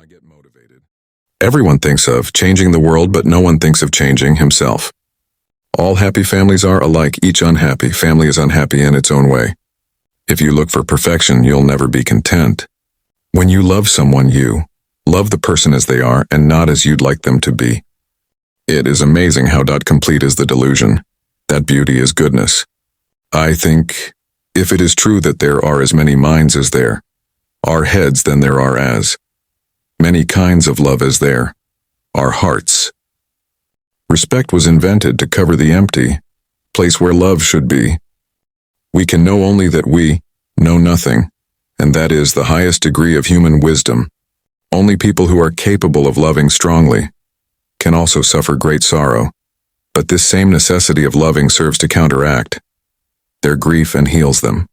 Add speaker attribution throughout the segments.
Speaker 1: I get motivated. Everyone thinks of changing the world, but no one thinks of changing himself. All happy families are alike. Each unhappy family is unhappy in its own way. If you look for perfection, you'll never be content. When you love someone, you love the person as they are and not as you'd like them to be. It is amazing how complete is the delusion that beauty is goodness. I think if it is true that there are as many minds as there are heads, then there are as many kinds of love as there are hearts. Respect was invented to cover the empty place where love should be. We can know only that we know nothing, and that is the highest degree of human wisdom. Only people who are capable of loving strongly can also suffer great sorrow, but this same necessity of loving serves to counteract their grief and heals them.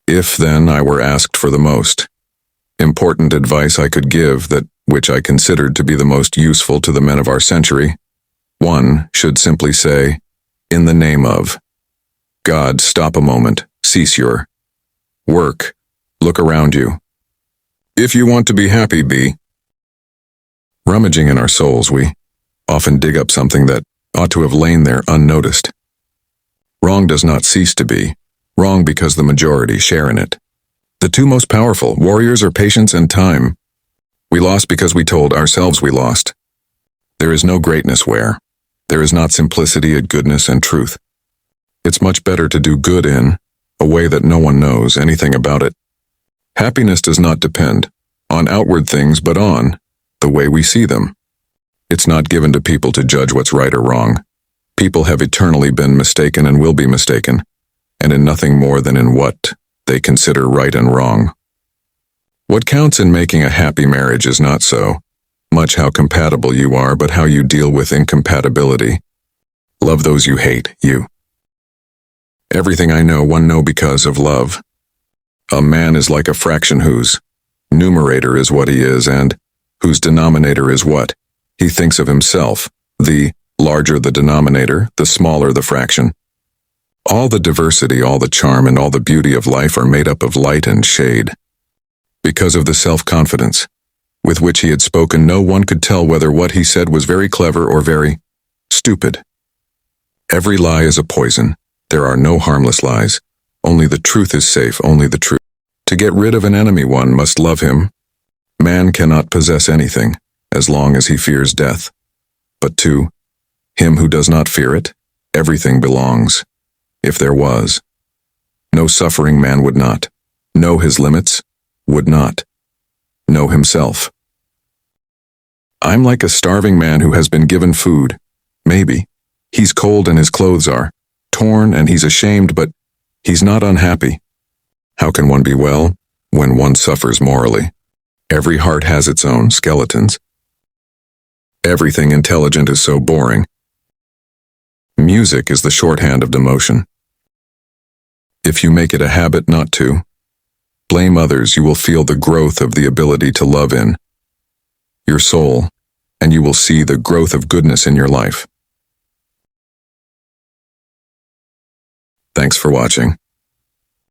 Speaker 1: If, then, I were asked for the most important advice I could give, that which I considered to be the most useful to the men of our century, one should simply say, in the name of God, stop a moment, cease your work, look around you. If you want to be happy, be. Rummaging in our souls, we often dig up something that ought to have lain there unnoticed. Wrong does not cease to be wrong because the majority share in it. The two most powerful warriors are patience and time. We lost because we told ourselves we lost. There is no greatness where there is not simplicity and goodness and truth. It's much better to do good in a way that no one knows anything about it. Happiness does not depend on outward things, but on the way we see them. It's not given to people to judge what's right or wrong. People have eternally been mistaken and will be mistaken, and in nothing more than in what they consider right and wrong. What counts in making a happy marriage is not so much how compatible you are, but how you deal with incompatibility. Love those you hate, you. Everything I know, one know because of love. A man is like a fraction whose numerator is what he is and whose denominator is what he thinks of himself. The larger the denominator, the smaller the fraction. All the diversity, all the charm, and all the beauty of life are made up of light and shade. Because of the self-confidence with which he had spoken, no one could tell whether what he said was very clever or very stupid. Every lie is a poison. There are no harmless lies. Only the truth is safe, only the truth. To get rid of an enemy, one must love him. Man cannot possess anything as long as he fears death. But to him who does not fear it, everything belongs. If there was no suffering, man would not know his limits, would not know himself. I'm like a starving man who has been given food. Maybe he's cold and his clothes are torn and he's ashamed, but he's not unhappy. How can one be well when one suffers morally? Every heart has its own skeletons. Everything intelligent is so boring. Music is the shorthand of demotion. If you make it a habit not to blame others, you will feel the growth of the ability to love in your soul, and you will see the growth of goodness in your life. Thanks for watching.